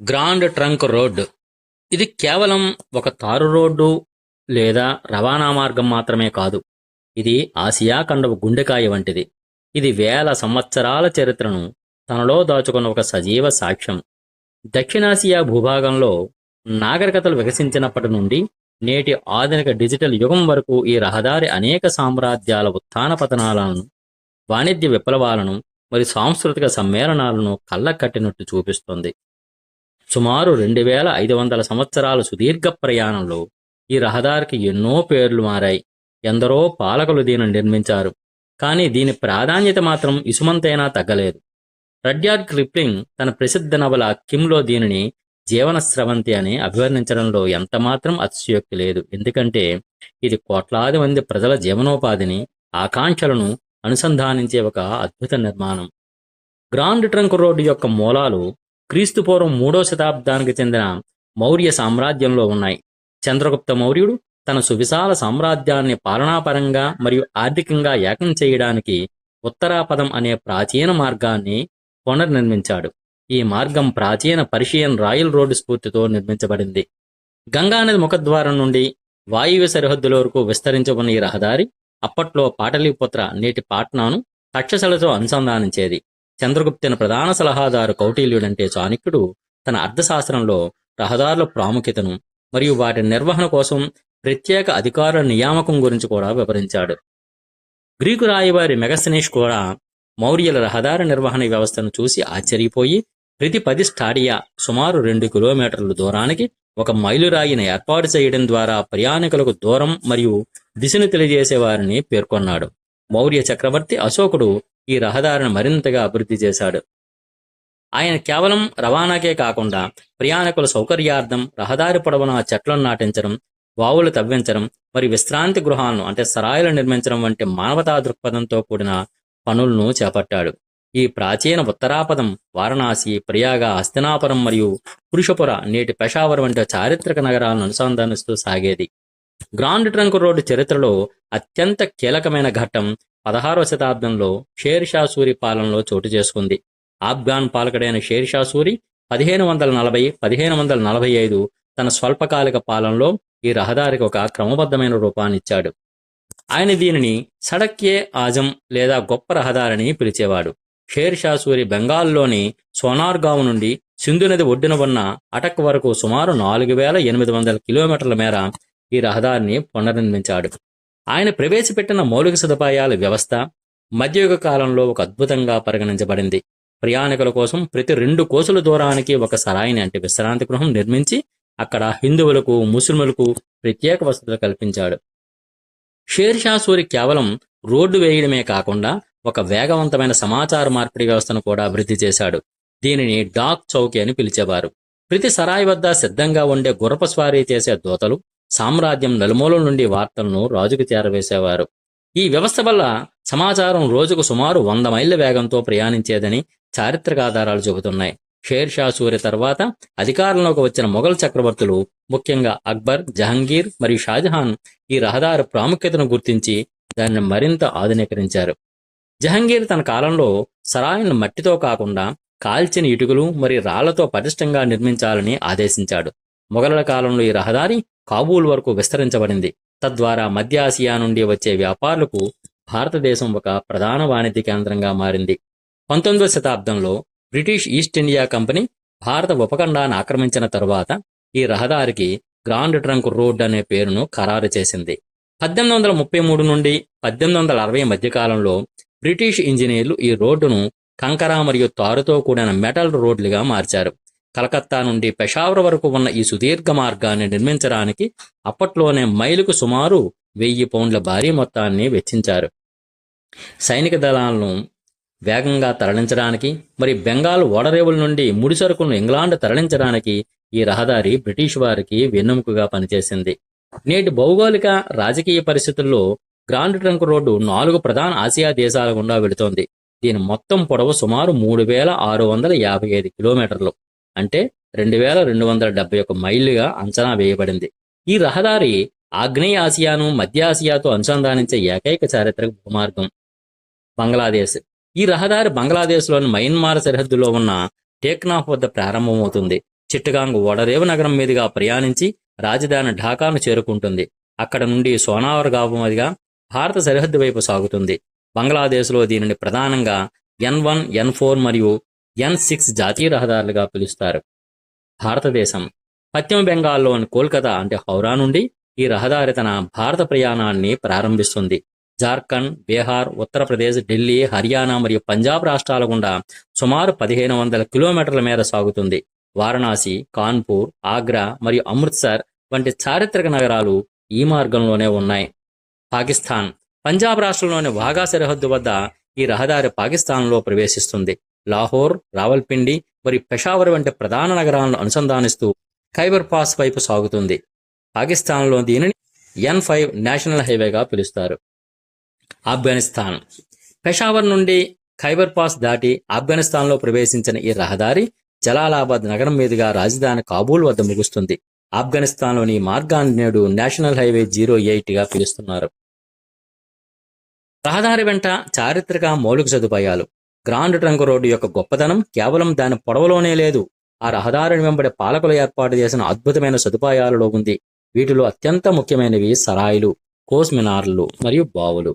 Grand trunk road. ఇది కేవలం ఒక తారు రోడ్డు లేదా రవాణా మార్గం మాత్రమే కాదు. ఇది ఆసియా ఖండపు గుండెకాయ వంటిది. ఇది వేల సంవత్సరాల చరిత్రను తనలో దాచుకున్న ఒక సజీవ సాక్ష్యం. దక్షిణాసియా భూభాగంలో నాగరికతలు వికసించినప్పటి నుండి నేటి ఆధునిక డిజిటల్ యుగం వరకు ఈ రహదారి అనేక సామ్రాజ్యాల ఉత్థాన పతనాలను, వాణిజ్య విప్లవాలను మరియు సాంస్కృతిక సమ్మేళనాలను కళ్ళకట్టినట్టు చూపిస్తుంది. సుమారు 2500 సంవత్సరాల సుదీర్ఘ ప్రయాణంలో ఈ రహదారికి ఎన్నో పేర్లు మారాయి. ఎందరో పాలకులు దీనిని నిర్మించారు, కానీ దీని ప్రాధాన్యత మాత్రం ఇసుమంతైనా తగ్గలేదు. రడ్యార్డ్ కిప్లింగ్ తన ప్రసిద్ధ నవల కిమ్లో దీనిని జీవన స్రవంతి అని అభివర్ణించడంలో ఎంతమాత్రం అతిశయోక్తి లేదు. ఎందుకంటే ఇది కోట్లాది మంది ప్రజల జీవనోపాధిని, ఆకాంక్షలను అనుసంధానించే ఒక అద్భుత నిర్మాణం. గ్రాండ్ ట్రంక్ రోడ్డు యొక్క మూలాలు క్రీస్తుపూర్వం 3వ శతాబ్దానికి చెందిన మౌర్య సామ్రాజ్యంలో ఉన్నాయి. చంద్రగుప్త మౌర్యుడు తన సువిశాల సామ్రాజ్యాన్ని పాలనాపరంగా మరియు ఆర్థికంగా ఏకం చేయడానికి ఉత్తరాపదం అనే ప్రాచీన మార్గాన్ని పునర్నిర్మించాడు. ఈ మార్గం ప్రాచీన పర్షియన్ రాయల్ రోడ్డు స్ఫూర్తితో నిర్మించబడింది. గంగానది ముఖద్వారం నుండి వాయువ్య సరిహద్దుల వరకు విస్తరించి ఉన్న ఈ రహదారి అప్పట్లో పాటలీపుత్ర, నేటి పాట్నాను తక్షశిలతో అనుసంధానించేది. చంద్రగుప్తుని ప్రధాన సలహాదారు కౌటిల్యుడంటే చాణక్యుడు తన అర్థశాస్త్రంలో రహదారుల ప్రాముఖ్యతను మరియు వాటి నిర్వహణ కోసం ప్రత్యేక అధికారుల నియామకం గురించి కూడా వివరించాడు. గ్రీకు రాయబారి మెగస్తనీస్ కూడా మౌర్యుల రహదారి నిర్వహణ వ్యవస్థను చూసి ఆశ్చర్యపోయి ప్రతి 10 స్టాడియా సుమారు 2 కిలోమీటర్ల దూరానికి ఒక మైలురాయిని ఏర్పాటు చేయడం ద్వారా ప్రయాణికులకు దూరం మరియు దిశను తెలియజేసేవారిని పేర్కొన్నాడు. మౌర్య చక్రవర్తి అశోకుడు ఈ రహదారిని మరింతగా అభివృద్ధి చేశాడు. ఆయన కేవలం రవాణాకే కాకుండా ప్రయాణికుల సౌకర్యార్థం రహదారి పొడవునా చెట్లను నాటించడం, వావులు తవ్వించడం మరియు విశ్రాంతి గృహాలను అంటే సరాయిలు నిర్మించడం వంటి మానవతా దృక్పథంతో కూడిన పనులను చేపట్టాడు. ఈ ప్రాచీన ఉత్తరాపదం వారణాసి, ప్రయాగ, హస్తినాపురం మరియు పురుషపుర, నేటి పెషావర్ వంటి చారిత్రక నగరాలను అనుసంధానిస్తూ సాగేది. గ్రాండ్ ట్రంక్ రోడ్డు చరిత్రలో అత్యంత కీలకమైన ఘట్టం 16వ శతాబ్దంలో షేర్ షా సూరి పాలనలో చోటు చేసుకుంది. ఆఫ్ఘాన్ పాలకుడైన షేర్ షా సూరి 1540-1545 తన స్వల్పకాలిక పాలనలో ఈ రహదారికి ఒక క్రమబద్ధమైన రూపాన్నిచ్చాడు. ఆయన దీనిని సడక్-ఏ ఆజం లేదా గొప్ప రహదారిని పిలిచేవాడు. షేర్ షా సూరి బెంగాల్లోని సోనార్గావ్ నుండి సింధు నది ఒడ్డున ఉన్న అటక్ వరకు సుమారు 4800 కిలోమీటర్ల మేర ఈ రహదారిని పునర్నిర్మించాడు. ఆయన ప్రవేశపెట్టిన మౌలిక సదుపాయాల వ్యవస్థ మధ్యయుగ కాలంలో ఒక అద్భుతంగా పరిగణించబడింది. ప్రయాణికుల కోసం ప్రతి 2 కోసుల దూరానికి ఒక సరాయిని అంటే విశ్రాంతి గృహం నిర్మించి అక్కడ హిందువులకు, ముస్లింలకు ప్రత్యేక వసతులు కల్పించాడు. షేర్ షా సూరి కేవలం రోడ్డు వేయడమే కాకుండా ఒక వేగవంతమైన సమాచార మార్పిడి వ్యవస్థను కూడా అభివృద్ధి చేశాడు. దీనిని డాక్ చౌకీ అని పిలిచేవారు. ప్రతి సరాయి వద్ద సిద్ధంగా ఉండే గుర్రపు స్వారీ చేసే దూతలు సామ్రాజ్యం నలుమూలల నుండి వార్తలను రాజుకు చేరవేసేవారు. ఈ వ్యవస్థ వల్ల సమాచారం రోజుకు సుమారు 100 మైళ్ళ వేగంతో ప్రయాణించేదని చారిత్రక ఆధారాలు చెబుతున్నాయి. షేర్ షా సూరి తర్వాత అధికారంలోకి వచ్చిన మొఘల్ చక్రవర్తులు, ముఖ్యంగా అక్బర్, జహంగీర్ మరియు షాజహాన్ ఈ రహదారి ప్రాముఖ్యతను గుర్తించి దాన్ని మరింత ఆధునీకరించారు. జహంగీర్ తన కాలంలో సరాయిలను మట్టితో కాకుండా కాల్చిన ఇటుకలు మరియు రాళ్లతో పటిష్టంగా నిర్మించాలని ఆదేశించాడు. మొఘలుల కాలంలో ఈ రహదారి కాబూల్ వరకు విస్తరించబడింది. తద్వారా మధ్య ఆసియా నుండి వచ్చే వ్యాపారులకు భారతదేశం ఒక ప్రధాన వాణిజ్య కేంద్రంగా మారింది. 19వ శతాబ్దంలో బ్రిటిష్ ఈస్ట్ ఇండియా కంపెనీ భారత ఉపఖండాన్ని ఆక్రమించిన తరువాత ఈ రహదారికి గ్రాండ్ ట్రంక్ రోడ్ అనే పేరును ఖరారు చేసింది. 1833 నుండి 1860 మధ్యకాలంలో బ్రిటిష్ ఇంజనీర్లు ఈ రోడ్డును కంకర మరియు తారుతో కూడిన మెటల్ రోడ్లుగా మార్చారు. కలకత్తా నుండి పెషావర్ వరకు ఉన్న ఈ సుదీర్ఘ మార్గాన్ని నిర్మించడానికి అప్పట్లోనే మైలుకు సుమారు 1000 పౌండ్ల భారీ మొత్తాన్ని వెచ్చించారు. సైనిక దళాలను వేగంగా తరలించడానికి మరియు బెంగాల్ ఓడరేవుల నుండి ముడి సరుకులను ఇంగ్లాండ్ తరలించడానికి ఈ రహదారి బ్రిటిష్ వారికి వెన్నెముకగా పనిచేసింది. నేటి భౌగోళిక, రాజకీయ పరిస్థితుల్లో గ్రాండ్ ట్రంక్ రోడ్డు 4 ప్రధాన ఆసియా దేశాల గుండా వెళుతోంది. దీని మొత్తం పొడవు సుమారు 3655 కిలోమీటర్లు, అంటే 2271 మైళ్ళుగా అంచనా వేయబడింది. ఈ రహదారి ఆగ్నేయ ఆసియాను మధ్య ఆసియాతో అనుసంధానించే ఏకైక చారిత్రక భూమార్గం. బంగ్లాదేశ్. ఈ రహదారి బంగ్లాదేశ్లోని మయన్మార్ సరిహద్దులో ఉన్న టేక్నాఫ్ వద్ద ప్రారంభమవుతుంది. చిట్టగాంగ్ ఓడరేవు నగరం మీదుగా ప్రయాణించి రాజధాని ఢాకాను చేరుకుంటుంది. అక్కడ నుండి సోనావర్ మీదుగా భారత సరిహద్దు వైపు సాగుతుంది. బంగ్లాదేశ్లో దీనిని ప్రధానంగా N1, N4 మరియు N6 జాతీయ రహదారులుగా పిలుస్తారు. భారతదేశం పశ్చిమ బెంగాల్లోని కోల్కతా అంటే హౌరా నుండి ఈ రహదారి తన భారత ప్రయాణాన్ని ప్రారంభిస్తుంది. జార్ఖండ్, బీహార్, ఉత్తరప్రదేశ్, ఢిల్లీ, హర్యానా మరియు పంజాబ్ రాష్ట్రాల గుండా సుమారు 1500 కిలోమీటర్ల మేర సాగుతుంది. వారణాసి, కాన్పూర్, ఆగ్రా మరియు అమృత్సర్ వంటి చారిత్రక నగరాలు ఈ మార్గంలోనే ఉన్నాయి. పాకిస్తాన్ పంజాబ్ రాష్ట్రంలోని వాఘా సరిహద్దు వద్ద ఈ రహదారి పాకిస్తాన్లో ప్రవేశిస్తుంది. లాహోర్, రావల్పిండి మరియు పెషావర్ వంటి ప్రధాన నగరాలను అనుసంధానిస్తూ ఖైబర్ పాస్ వైపు సాగుతుంది. పాకిస్తాన్లో దీనిని N5 నేషనల్ హైవేగా పిలుస్తారు. ఆఫ్ఘనిస్తాన్ పెషావర్ నుండి ఖైబర్ పాస్ దాటి ఆఫ్ఘనిస్తాన్లో ప్రవేశించిన ఈ రహదారి జలాలాబాద్ నగరం మీదుగా రాజధాని కాబూల్ వద్ద ముగుస్తుంది. ఆఫ్ఘనిస్తాన్లోని ఈ మార్గాన్ని నేడు నేషనల్ హైవే 08గా పిలుస్తున్నారు. రహదారి వెంట చారిత్రక మౌలిక సదుపాయాలు. గ్రాండ్ ట్రంక్ రోడ్డు యొక్క గొప్పతనం కేవలం దాని పొడవులోనే లేదు, ఆ రహదారిని వెంబడి పాలకులు ఏర్పాటు చేసిన అద్భుతమైన సదుపాయాలలో ఉంది. వీటిలో అత్యంత ముఖ్యమైనవి సరాయిలు, కోస్ మినార్లు మరియు బావులు.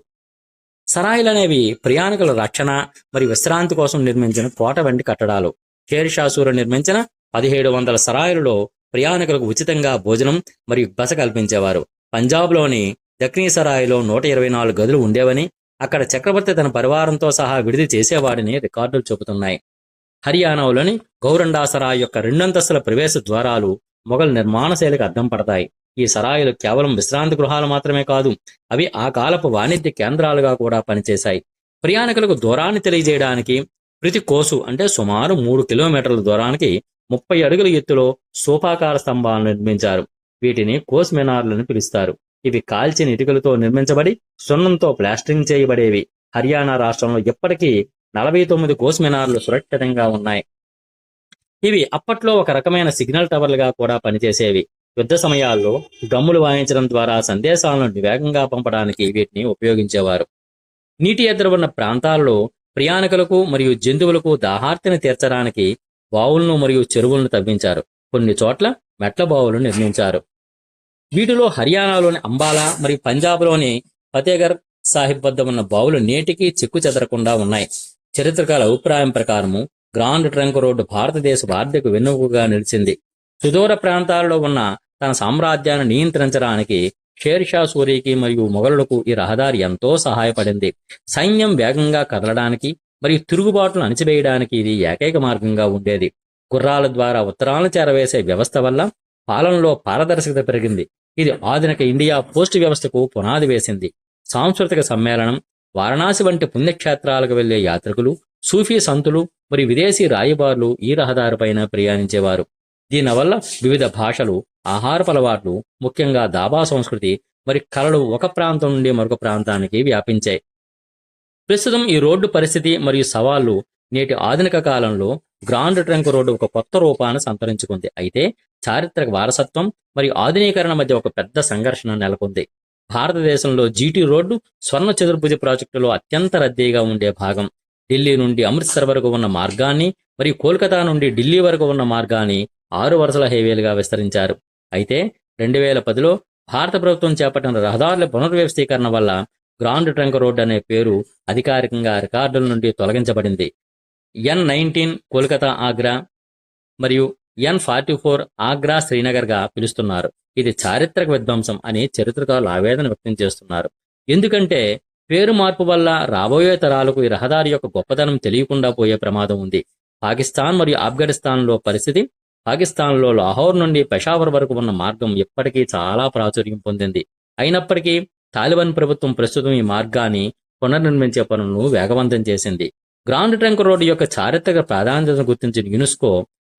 సరాయిలు అనేవి ప్రయాణికుల రక్షణ మరియు విశ్రాంతి కోసం నిర్మించిన కోట వంటి కట్టడాలు. షేర్ షా సూరి నిర్మించిన 1700 సరాయిలలో ప్రయాణికులకు ఉచితంగా భోజనం మరియు బస కల్పించేవారు. పంజాబ్లోని దక్నీ సరాయిలో 124 గదులు ఉండేవని, అక్కడ చక్రవర్తి తన పరివారంతో సహా విడిది చేసేవాడిని రికార్డులు చెబుతున్నాయి. హర్యానాలోని గౌరండా సరాయ్ యొక్క 2 అంతస్తుల ప్రవేశ ద్వారాలు మొఘల్ నిర్మాణ శైలికి అద్దం పడతాయి. ఈ సరాయిలు కేవలం విశ్రాంతి గృహాలు మాత్రమే కాదు, అవి ఆ కాలపు వాణిజ్య కేంద్రాలుగా కూడా పనిచేశాయి. ప్రయాణికులకు దూరాన్ని తెలియజేయడానికి ప్రతి కోసు అంటే సుమారు 3 కిలోమీటర్ల దూరానికి 30 అడుగుల ఎత్తులో స్థూపాకార స్తంభాలను నిర్మించారు. వీటిని కోస్ మినార్లను పిలుస్తారు. ఇవి కాల్చిన ఇటుకలతో నిర్మించబడి సున్నంతో ప్లాస్టరింగ్ చేయబడేవి. హర్యానా రాష్ట్రంలో ఇప్పటికీ 49 కోస్ మినార్లు సురక్షితంగా ఉన్నాయి. ఇవి అప్పట్లో ఒక రకమైన సిగ్నల్ టవర్లుగా కూడా పనిచేసేవి. యుద్ధ సమయాల్లో డ్రమ్ములు వాయించడం ద్వారా సందేశాలను వేగంగా పంపడానికి వీటిని ఉపయోగించేవారు. నీటి ఎద్దరు ఉన్న ప్రాంతాల్లో ప్రయాణికులకు మరియు జంతువులకు దాహార్తిని తీర్చడానికి బావులను మరియు చెరువులను తవ్వించారు. కొన్ని చోట్ల మెట్ల బావులు నిర్మించారు. వీటిలో హర్యానాలోని అంబాలా మరియు పంజాబ్లోని ఫతేగర్ సాహిబ్ వద్ద ఉన్న బావులు నేటికి చెక్కు చెదరకుండా ఉన్నాయి. చరిత్రకాల అభిప్రాయం ప్రకారము గ్రాండ్ ట్రంక్ రోడ్డు భారతదేశపు ఆర్థిక వెన్నెముకగా నిలిచింది. సుదూర ప్రాంతాలలో ఉన్న తన సామ్రాజ్యాన్ని నియంత్రించడానికి షేర్ షా సూరికి మరియు మొఘలులకు ఈ రహదారి ఎంతో సహాయపడింది. సైన్యం వేగంగా కదలడానికి మరియు తిరుగుబాటును అణిచివేయడానికి ఇది ఏకైక మార్గంగా ఉండేది. గుర్రాల ద్వారా ఉత్తరాలను చేరవేసే వ్యవస్థ వల్ల పాలనలో పారదర్శకత పెరిగింది. ఇది ఆధునిక ఇండియా పోస్ట్ వ్యవస్థకు పునాది వేసింది. సాంస్కృతిక సమ్మేళనం, వారణాసి వంటి పుణ్యక్షేత్రాలకు వెళ్లే యాత్రికులు, సూఫీ సంతులు మరియు విదేశీ రాయబారులు ఈ రహదారిపైన ప్రయాణించేవారు. దీనివల్ల వివిధ భాషలు, ఆహారపు అలవాట్లు, ముఖ్యంగా దాబా సంస్కృతి మరియు కళలు ఒక ప్రాంతం నుండి మరొక ప్రాంతానికి వ్యాపించాయి. ప్రస్తుతం ఈ రోడ్డు పరిస్థితి మరియు సవాళ్లు నేటి ఆధునిక కాలంలో గ్రాండ్ ట్రంక్ రోడ్డు ఒక కొత్త రూపాన్ని సంతరించుకుంది. అయితే చారిత్రక వారసత్వం మరియు ఆధునీకరణ మధ్య ఒక పెద్ద సంఘర్షణ నెలకొంది. భారతదేశంలో జీటీ రోడ్డు స్వర్ణ చతుర్భుజ ప్రాజెక్టులో అత్యంత రద్దీగా ఉండే భాగం. ఢిల్లీ నుండి అమృత్సర్ వరకు ఉన్న మార్గాన్ని మరియు కోల్కతా నుండి ఢిల్లీ వరకు ఉన్న మార్గాన్ని 6 వరుసల హైవేలుగా విస్తరించారు. అయితే 2010లో భారత ప్రభుత్వం చేపట్టిన రహదారుల పునర్వ్యవస్థీకరణ వల్ల గ్రాండ్ ట్రంక్ రోడ్ అనే పేరు అధికారికంగా రికార్డుల నుండి తొలగించబడింది. N19 కోల్కతా ఆగ్రా మరియు N44 ఆగ్రా శ్రీనగర్గా పిలుస్తున్నారు. ఇది చారిత్రక విధ్వంసం అని చరిత్రకారులు ఆవేదన వ్యక్తం చేస్తున్నారు. ఎందుకంటే పేరు మార్పు వల్ల రాబోయే తరాలకు ఈ రహదారి యొక్క గొప్పతనం తెలియకుండా పోయే ప్రమాదం ఉంది. పాకిస్తాన్ మరియు ఆఫ్ఘనిస్తాన్లో పరిస్థితి. పాకిస్తాన్లో లాహోర్ నుండి పెషావర్ వరకు ఉన్న మార్గం ఇప్పటికీ చాలా ప్రాచుర్యం పొందింది. అయినప్పటికీ తాలిబాన్ ప్రభుత్వం ప్రస్తుతం ఈ మార్గాన్ని పునర్నిర్మించే పనులను వేగవంతం చేసింది. గ్రాండ్ ట్రంక్ రోడ్డు యొక్క చారిత్రక ప్రాధాన్యతను గుర్తించిన యునెస్కో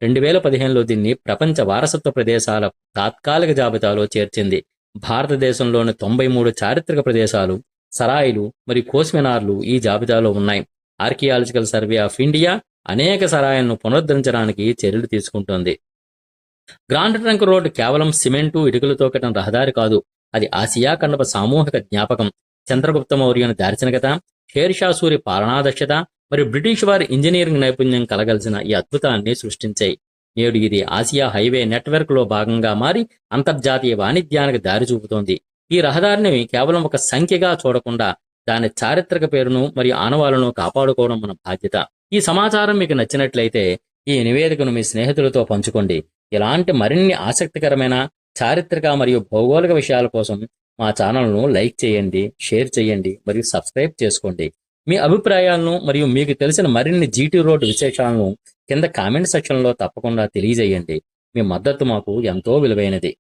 2015లో దీన్ని ప్రపంచ వారసత్వ ప్రదేశాల తాత్కాలిక జాబితాలో చేర్చింది. భారతదేశంలోని 93 చారిత్రక ప్రదేశాలు, సరాయిలు మరియు కోస్ మినార్లు ఈ జాబితాలో ఉన్నాయి. ఆర్కియాలజికల్ సర్వే ఆఫ్ ఇండియా అనేక సరాయిలను పునరుద్ధరించడానికి చర్యలు తీసుకుంటోంది. గ్రాండ్ ట్రంక్ రోడ్డు కేవలం సిమెంటు, ఇటుకలతో కట్టిన రహదారి కాదు. అది ఆసియా ఖండపు సామూహిక జ్ఞాపకం. చంద్రగుప్త మౌర్యుని దార్శనికత, షేర్ షా సూరి పాలనాదక్షత మరియు బ్రిటిష్ వారి ఇంజనీరింగ్ నైపుణ్యం కలగలిసిన ఈ అద్భుతాన్ని సృష్టించాయి. నేడు ఇది ఆసియా హైవే నెట్వర్క్లో భాగంగా మారి అంతర్జాతీయ వాణిజ్యానికి దారి చూపుతోంది. ఈ రహదారిని కేవలం ఒక సంఖ్యగా చూడకుండా దాని చారిత్రక పేరును మరియు ఆనవాలను కాపాడుకోవడం మన బాధ్యత. ఈ సమాచారం మీకు నచ్చినట్లయితే ఈ నివేదికను మీ స్నేహితులతో పంచుకోండి. ఇలాంటి మరిన్ని ఆసక్తికరమైన చారిత్రక మరియు భౌగోళిక విషయాల కోసం మా ఛానల్ను లైక్ చేయండి, షేర్ చేయండి మరియు సబ్స్క్రైబ్ చేసుకోండి. మీ అభిప్రాయాలను మరియు మీకు తెలిసిన మరిన్ని జీటీ రోడ్ విశేషాలను కింద కామెంట్ సెక్షన్లో తప్పకుండా తెలియజేయండి. మీ మద్దతు మాకు ఎంతో విలువైనది.